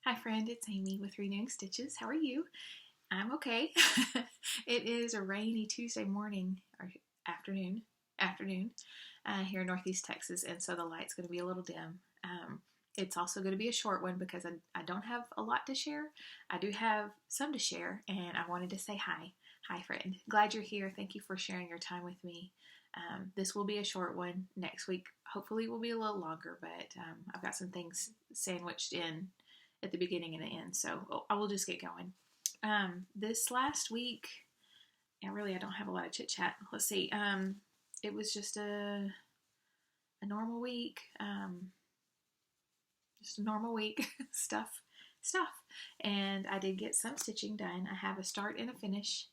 Hi friend, it's Amy with Renewing Stitches. How are you? I'm okay. It is a rainy Tuesday morning or afternoon here in Northeast Texas, and so the light's going to be a little dim. It's also going to be a short one because I don't have a lot to share. I do have some to share, and I wanted to say hi. Hi friend. Glad you're here. Thank you for sharing your time with me. This will be a short one. Next week hopefully will be a little longer, but I've got some things sandwiched in at the beginning and the end, so I will just get going. This last week, and really I don't have a lot of chit chat. Let's see. It was just a normal week. Just a normal week. stuff, and I did get some stitching done. I have a start and a finish,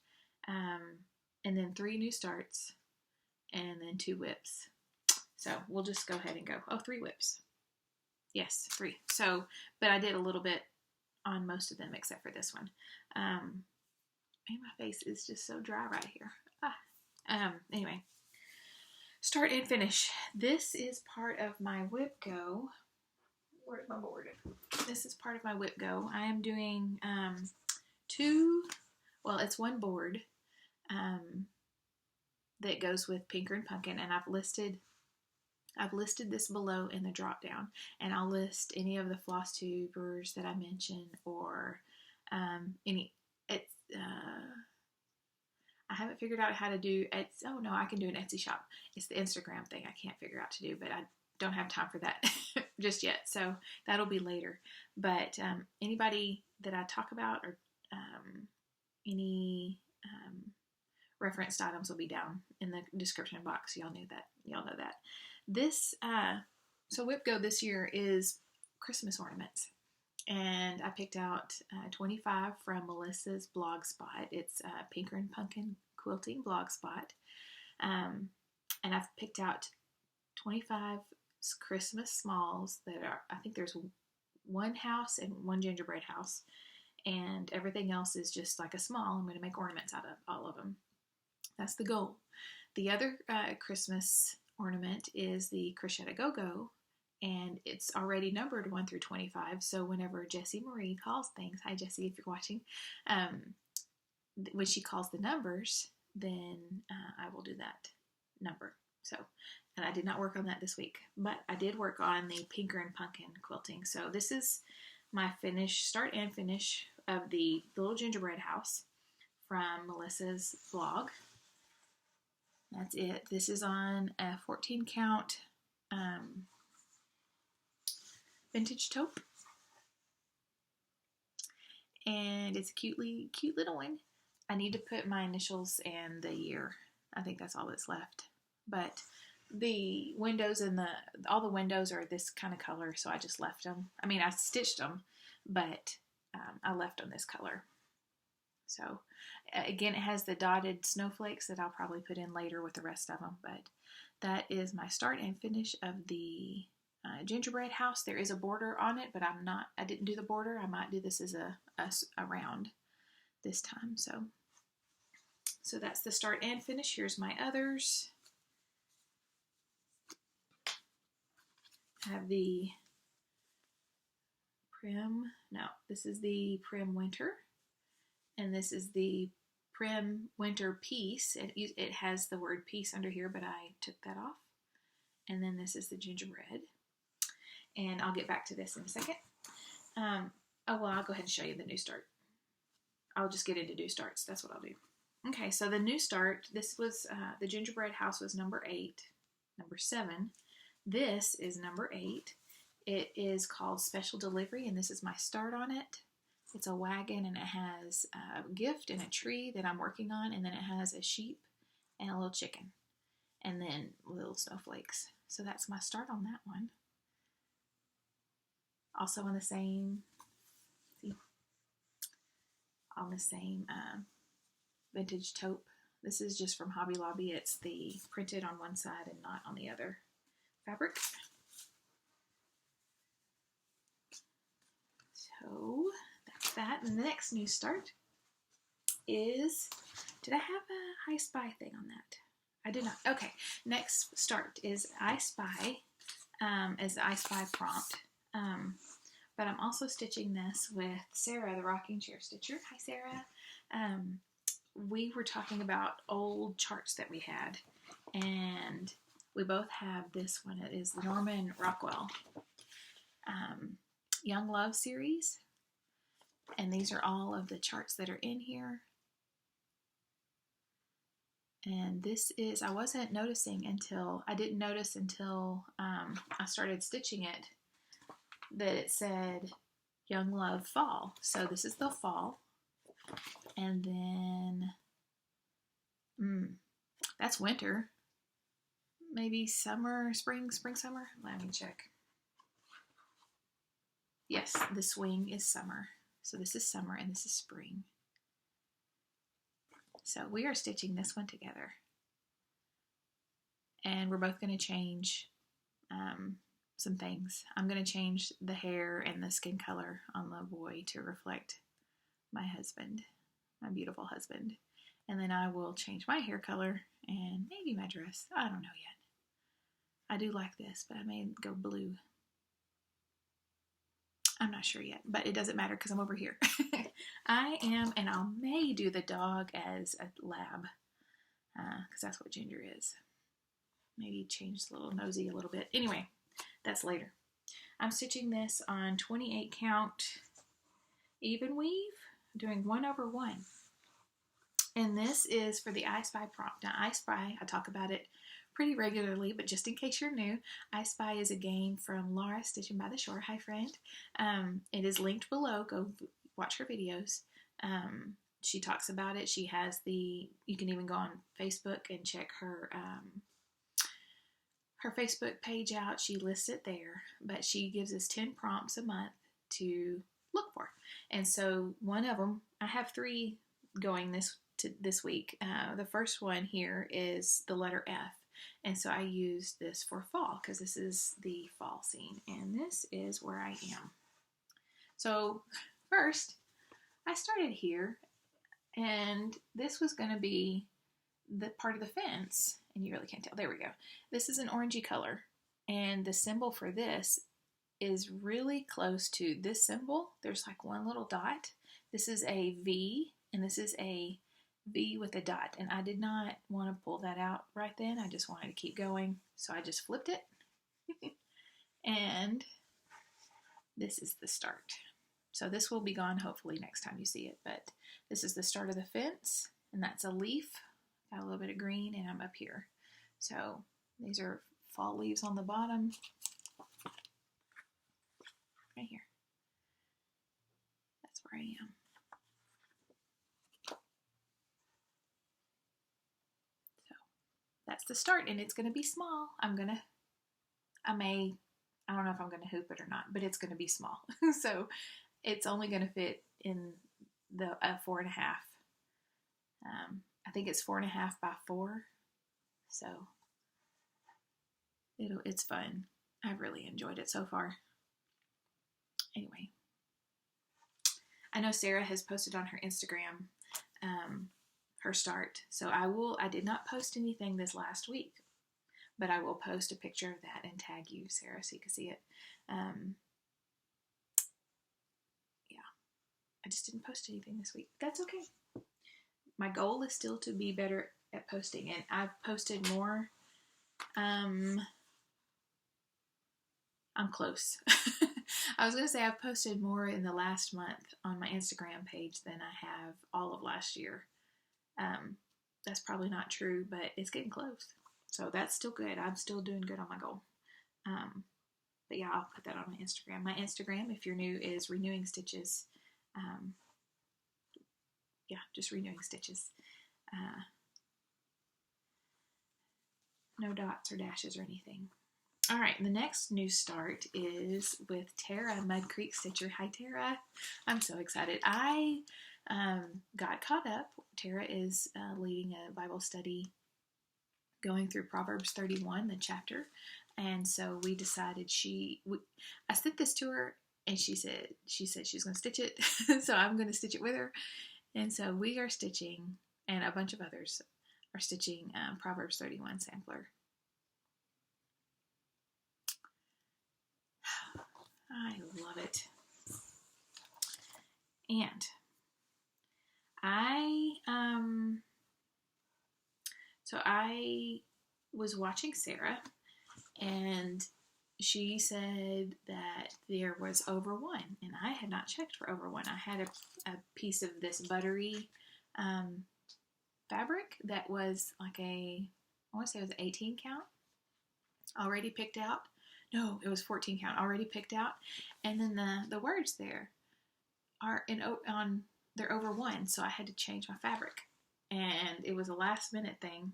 and then 3 new starts, and then 2 whips. So we'll just go ahead and go. 3 whips. Yes, 3. So, but I did a little bit on most of them except for this one. Man, my face is just so dry right here. Anyway, start and finish. This is part of my WIPGO. Where's my board? This is part of my WIPGO. I am doing 2. Well, it's 1 board that goes with Pinkernpunkin, and I've listed this below in the drop down, and I'll list any of the Flosstube Yrs that I mentioned, or any. I haven't figured out how to do it. Oh no, I can do an Etsy shop. It's the Instagram thing I can't figure out to do, but I don't have time for that just yet. So that'll be later. But anybody that I talk about, or any referenced items will be down in the description box. Y'all know that. This, so WIPGO this year is Christmas ornaments, and I picked out 25 from Melissa's blog spot. It's Pinkernpunkin Quilting blog spot, and I've picked out 25 Christmas smalls that are, I think there's 1 house and 1 gingerbread house, and everything else is just like a small. I'm going to make ornaments out of all of them. That's the goal. The other Christmas ornament is the Crocette gogo, and it's already numbered 1 through 25. So whenever Jessie Marie calls things, hi Jessie if you're watching, when she calls the numbers, then I will do that number. So, and I did not work on that this week, but I did work on the Pinkernpunkin quilting. So this is my start and finish of the little gingerbread house from Melissa's blog. That's it. This is on a 14 count vintage taupe, and it's a cute little one. I need to put my initials and the year. I think that's all that's left. But the windows and all the windows are this kind of color, so I just left them. I mean, I stitched them, but I left them this color. So again, it has the dotted snowflakes that I'll probably put in later with the rest of them, but that is my start and finish of the gingerbread house. There is a border on it, but I didn't do the border. I might do this as a round this time. So that's the start and finish. Here's my others. I have the this is the Prim Winter. And this is the Prim Winter Peace. It has the word peace under here, but I took that off. And then this is the gingerbread. And I'll get back to this in a second. I'll go ahead and show you the new start. I'll just get into new starts. That's what I'll do. Okay, so the new start, this was, the gingerbread house was number 8. Number 7. This is number 8. It is called Special Delivery, and this is my start on it. It's a wagon, and it has a gift and a tree that I'm working on, and then it has a sheep and a little chicken, and then little snowflakes. So that's my start on that one. Also on the same, vintage taupe. This is just from Hobby Lobby. It's the printed on one side and not on the other fabric. So that, and the next new start is, did I have a I Spy thing on that? I did not. Okay, next start is I Spy, as the I Spy prompt. but I'm also stitching this with Sarah, the rocking chair stitcher. Hi, Sarah. We were talking about old charts that we had, and we both have this one. It is the Norman Rockwell Young Love series, and these are all of the charts that are in here. And this is, I wasn't noticing until, I didn't notice until I started stitching it, that it said Young Love Fall. So this is the fall. And then, that's winter. Maybe summer, spring, summer. Let me check. Yes, the swing is summer. So this is summer and this is spring. So we are stitching this one together. And we're both going to change some things. I'm going to change the hair and the skin color on the boy to reflect my husband, my beautiful husband. And then I will change my hair color and maybe my dress. I don't know yet. I do like this, but I may go blue. I'm not sure yet, but it doesn't matter because I'm over here. I am, and I may do the dog as a lab because that's what Ginger is. Maybe change the little nosy a little bit. Anyway, that's later. I'm stitching this on 28 count even weave, doing 1/1. And this is for the I Spy prompt. Now, I Spy, I talk about it pretty regularly, but just in case you're new, I Spy is a game from Laura Stitching by the Shore. Hi, friend. It is linked below. Go watch her videos. She talks about it. She has you can even go on Facebook and check her Facebook page out. She lists it there, but she gives us 10 prompts a month to look for. And so one of them, I have 3 going this week. The first one here is the letter F. And so I use this for fall because this is the fall scene. And this is where I am. So first, I started here. And this was going to be the part of the fence. And you really can't tell. There we go. This is an orangey color. And the symbol for this is really close to this symbol. There's like one little dot. This is a V. And this is a V with a dot, and I did not want to pull that out right then. I just wanted to keep going, so I just flipped it. And this is the start. So this will be gone hopefully next time you see it, but this is the start of the fence, and that's a leaf. Got a little bit of green, and I'm up here. So these are fall leaves on the bottom. Right here. That's where I am. That's the start, and it's going to be small. I don't know if I'm going to hoop it or not, but it's going to be small. So it's only going to fit in the 4.5. I think it's 4.5 by 4. So it's fun. I've really enjoyed it so far. Anyway, I know Sarah has posted on her Instagram her start. So I did not post anything this last week, but I will post a picture of that and tag you, Sarah, so you can see it. Yeah, I just didn't post anything this week. That's okay. My goal is still to be better at posting, and I've posted more. I'm close. I was going to say I've posted more in the last month on my Instagram page than I have all of last year. That's probably not true, but it's getting close. So that's still good. I'm still doing good on my goal. But yeah, I'll put that on my Instagram. My Instagram, if you're new, is Renewing Stitches. Yeah, just Renewing Stitches. No dots or dashes or anything. All right, the next new start is with Tara, Mud Creek Stitcher. Hi, Tara. I'm so excited. I got caught up. Tara is leading a Bible study going through Proverbs 31, the chapter. And so we decided I sent this to her, and she said she's going to stitch it. So I'm going to stitch it with her. And so we are stitching, and a bunch of others are stitching Proverbs 31 sampler. I love it. And I was watching Sarah, and she said that there was over one, and I had not checked for over one. I had a piece of this buttery fabric that was like I want to say it was 18 count, already picked out. No, it was 14 count, already picked out. And then the words there are they're over one, so I had to change my fabric, and it was a last minute thing.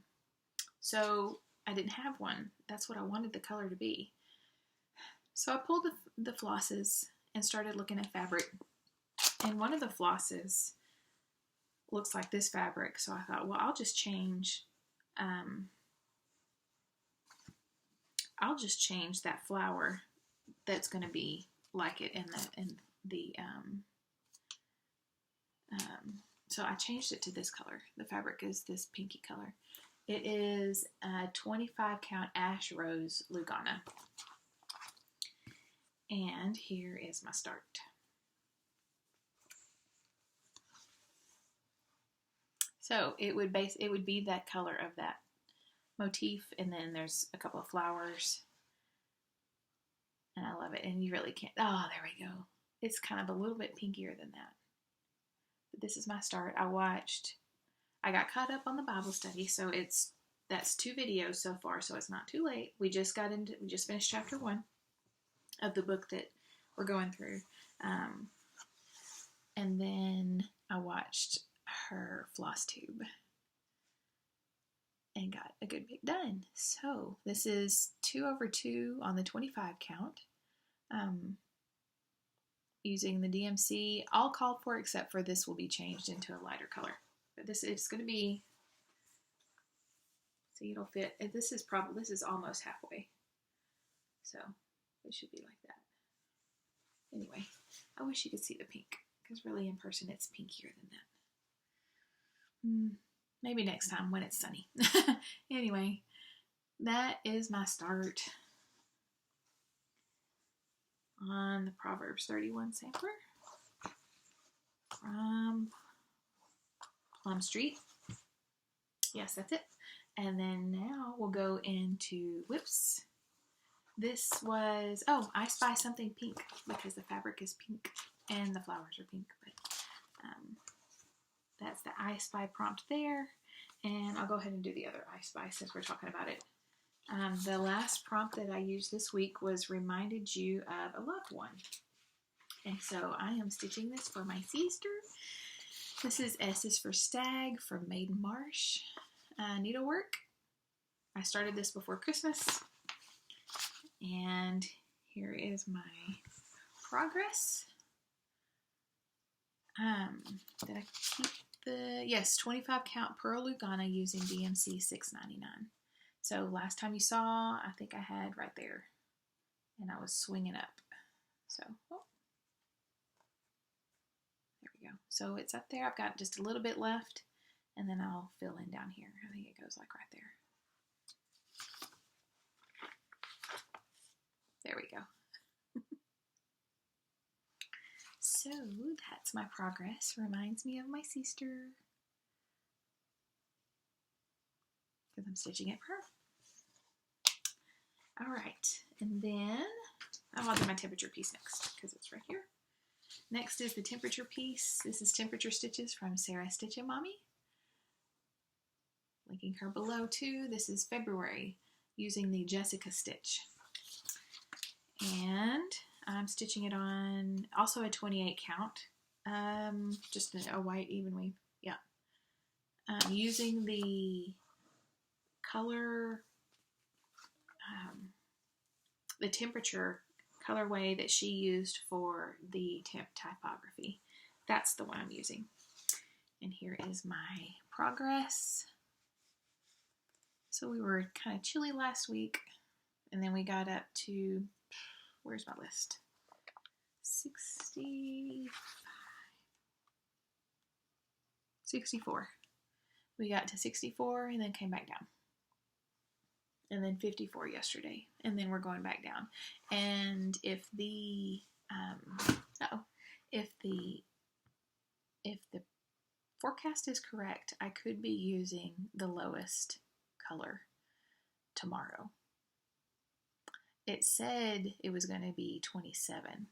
So I didn't have one. That's what I wanted the color to be. So I pulled the flosses and started looking at fabric. And one of the flosses looks like this fabric. So I thought, well, I'll just change that flower that's going to be like it in the so I changed it to this color. The fabric is this pinky color. It is a 25 count Ash Rose Lugana. And here is my start. So it would be that color of that motif, and then there's a couple of flowers. And I love it. And you really can't, oh, there we go. It's kind of a little bit pinkier than that. But this is my start. I got caught up on the Bible study, so that's 2 videos so far, so it's not too late. We just finished chapter 1 of the book that we're going through. And then I watched her Flosstube and got a good bit done. So this is 2 over 2 on the 25 count. Using the DMC, all called for except for this will be changed into a lighter color. But this is going to be, see, it'll fit. This is almost halfway. So it should be like that. Anyway, I wish you could see the pink, because really in person it's pinkier than that. Maybe next time when it's sunny. Anyway, that is my start on the Proverbs 31 sampler from Plum Street. Yes, that's it. And then now we'll go into whips. This was, I Spy Something Pink, because the fabric is pink and the flowers are pink. But that's the I Spy prompt there. And I'll go ahead and do the other I Spy since we're talking about it. The last prompt that I used this week was reminded you of a loved one. And so I am stitching this for my sister. This is S is for Stag from Maiden Marsh Needlework. I started this before Christmas. And here is my progress. Did I keep yes, 25 count Pearl Lugana using DMC 699. So last time you saw, I think I had right there. And I was swinging up. So, there we go. So it's up there. I've got just a little bit left. And then I'll fill in down here. I think it goes like right there. There we go. So that's my progress. Reminds me of my sister, because I'm stitching it for her. All right, and then I'll do my temperature piece next because it's right here. Next is the temperature piece. This is Temperature Stitches from Sarah Stitchin' Mommy. Linking her below too. This is February using the Jessica stitch. And I'm stitching it on also a 28 count, just a white even weave. Yeah. Using the color, the temperature colorway that she used for the temp typography. That's the one I'm using. And here is my progress. So we were kind of chilly last week, and then we got up to, where's my list? 64. We got to 64 and then came back down. And then 54 yesterday. And then we're going back down. And if the forecast is correct, I could be using the lowest color tomorrow. It said it was going to be 27,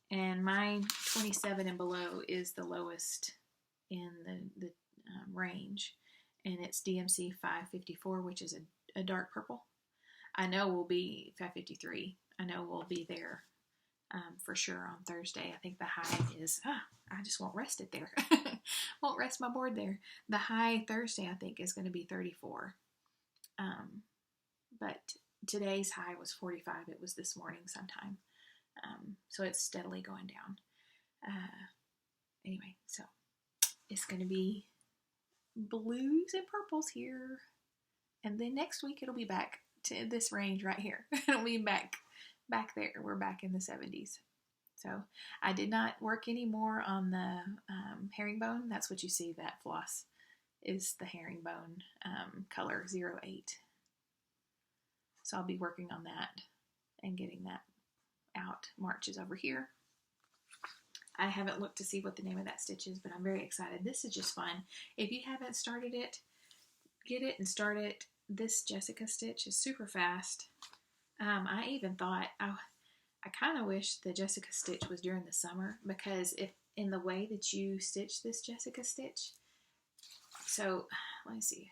and my 27 and below is the lowest in the range, and it's DMC 554, which is a dark purple. I know we'll be 553. I know we'll be there for sure on Thursday. I think the high is, I just won't rest it there. Won't rest my board there. The high Thursday, I think, is going to be 34. But today's high was 45. It was this morning sometime. So it's steadily going down. Anyway, so it's going to be blues and purples here. And then next week it'll be back to this range right here. It'll be back there. We're back in the 70s. So I did not work anymore on the herringbone. That's what you see, that floss is the herringbone color 08. So I'll be working on that and getting that out. March is over here. I haven't looked to see what the name of that stitch is, but I'm very excited. This is just fun. If you haven't started it, get it and start it. This Jessica stitch is super fast. I even thought, I kind of wish the Jessica stitch was during the summer, because if in the way that you stitch this Jessica stitch, so let me see.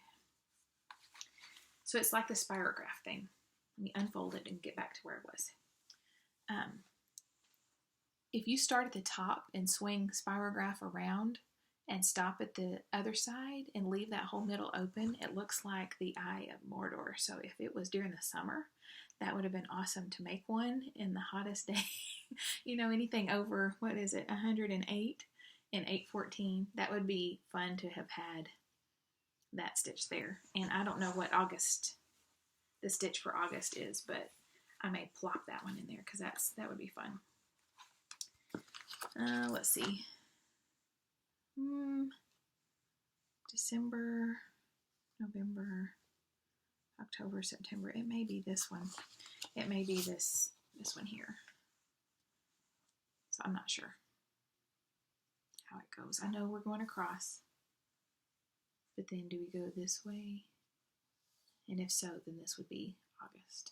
So it's like the spirograph thing. Let me unfold it and get back to where it was. If you start at the top and swing spirograph around and stop at the other side and leave that whole middle open, it looks like the Eye of Mordor. So if it was during the summer, that would have been awesome to make one in the hottest day. You know, anything over, 108 and 814, that would be fun to have had that stitch there. And I don't know what the stitch for August is, but I may plop that one in there because that would be fun. Let's see. December, November, October, September. It may be this one. It may be this one here. So I'm not sure how it goes. I know we're going across, but then do we go this way? And if so, then this would be August.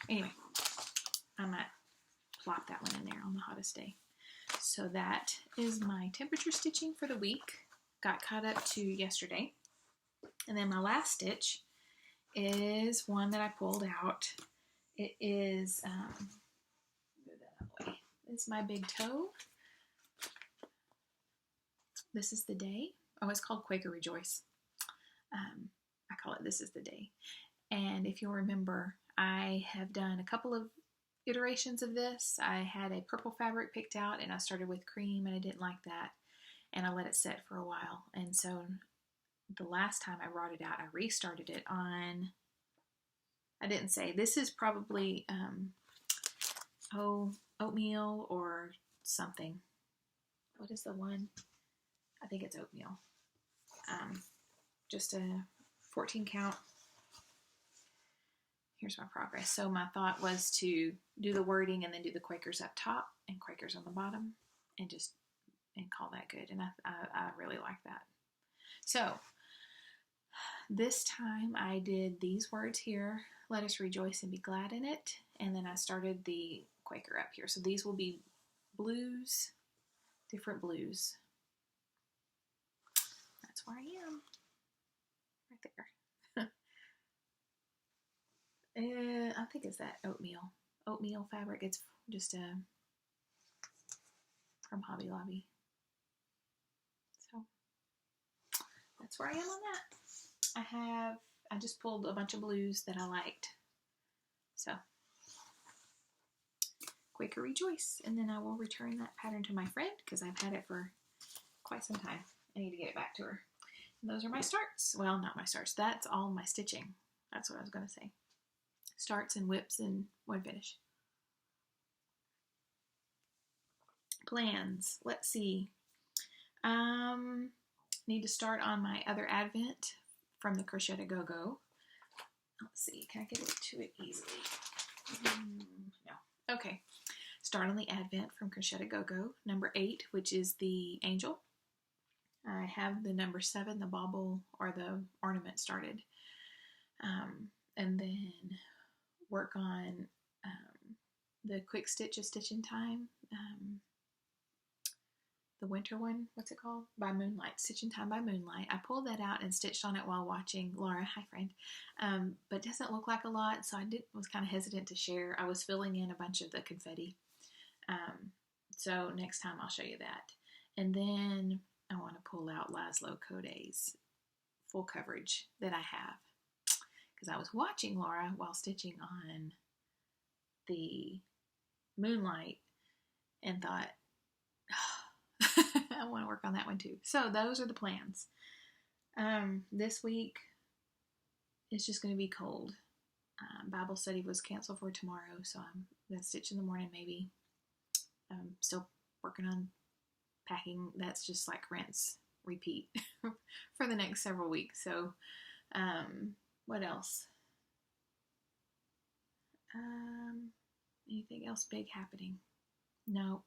Anyway, I might plop that one in there on the hottest day. So that is my temperature stitching for the week. Got caught up to yesterday. And then my last stitch is one that I pulled out. It is, move that out of the way. It's my big toe. This is the day. Oh, it's called Quaker Rejoice. I call it This is the Day. And if you'll remember, I have done a couple of iterations of this. I had a purple fabric picked out, and I started with cream, and I didn't like that, and I let it set for a while. And so the last time I brought it out, I restarted it on, I didn't say, this is probably oatmeal or something. What is the one? I think it's oatmeal. Just a 14 count. Here's my progress. So my thought was to do the wording and then do the Quakers up top and Quakers on the bottom and call that good. And I really like that. So this time I did these words here. Let us rejoice and be glad in it. And then I started the Quaker up here. So these will be blues, different blues. That's where I am. Right there. I think it's that oatmeal fabric. It's just from Hobby Lobby. So that's where I am on that. I just pulled a bunch of blues that I liked. So Quaker Rejoice, and then I will return that pattern to my friend because I've had it for quite some time. I need to get it back to her. And those are my starts. Well, not my starts. That's all my stitching. That's what I was going to say. Starts and whips and one finish. Plans. Let's see. Need to start on my other advent from the Crocette Go-Go. Let's see. Can I get to it easily? No. Okay. Start on the advent from Crocette Go-Go, number 8, which is the angel. I have the number 7, the bauble or the ornament started. And then work on the quick stitch of Stitch in Time. The winter one, what's it called? By Moonlight, Stitch in Time by Moonlight. I pulled that out and stitched on it while watching Laura, hi friend, but it doesn't look like a lot, so I was kind of hesitant to share. I was filling in a bunch of the confetti, so next time I'll show you that. And then I want to pull out Laszlo Code's full coverage that I have, because I was watching Laura while stitching on the Moonlight and thought, I want to work on that one too. So those are the plans. This week is just going to be cold. Bible study was canceled for tomorrow, so I'm going to stitch in the morning maybe. I'm still working on packing. That's just like rinse, repeat for the next several weeks. So what else? Anything else big happening? No.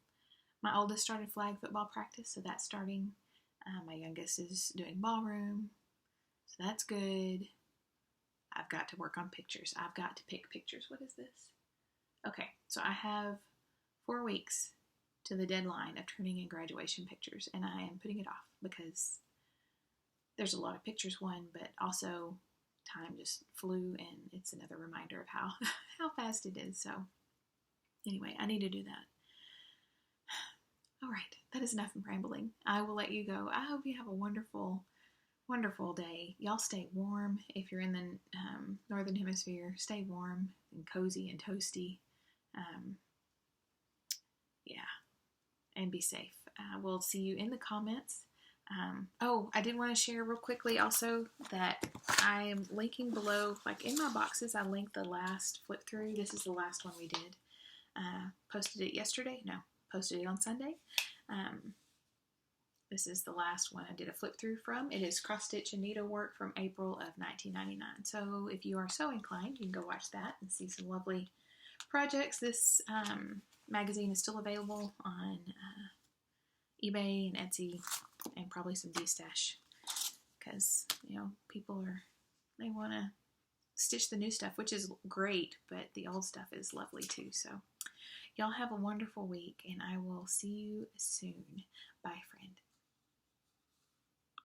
My oldest started flag football practice, so that's starting. My youngest is doing ballroom, so that's good. I've got to work on pictures. I've got to pick pictures. What is this? Okay, so I have 4 weeks to the deadline of turning in graduation pictures, and I am putting it off because there's a lot of pictures, one, but also time just flew, and it's another reminder of how fast it is. So anyway, I need to do that. All right, that is enough rambling. I will let you go. I hope you have a wonderful, wonderful day. Y'all stay warm. If you're in the Northern Hemisphere, stay warm and cozy and toasty. Yeah, and be safe. We'll see you in the comments. I did want to share real quickly also that I am linking below, like in my boxes, I linked the last flip through. This is the last one we did. Posted it yesterday. No. Posted it on Sunday. This is the last one I did a flip through from. It is Cross Stitch and Needlework from April of 1999. So if you are so inclined, you can go watch that and see some lovely projects. This magazine is still available on eBay and Etsy and probably some D-Stash, because people they want to stitch the new stuff, which is great, but the old stuff is lovely too. So y'all have a wonderful week, and I will see you soon. Bye, friend.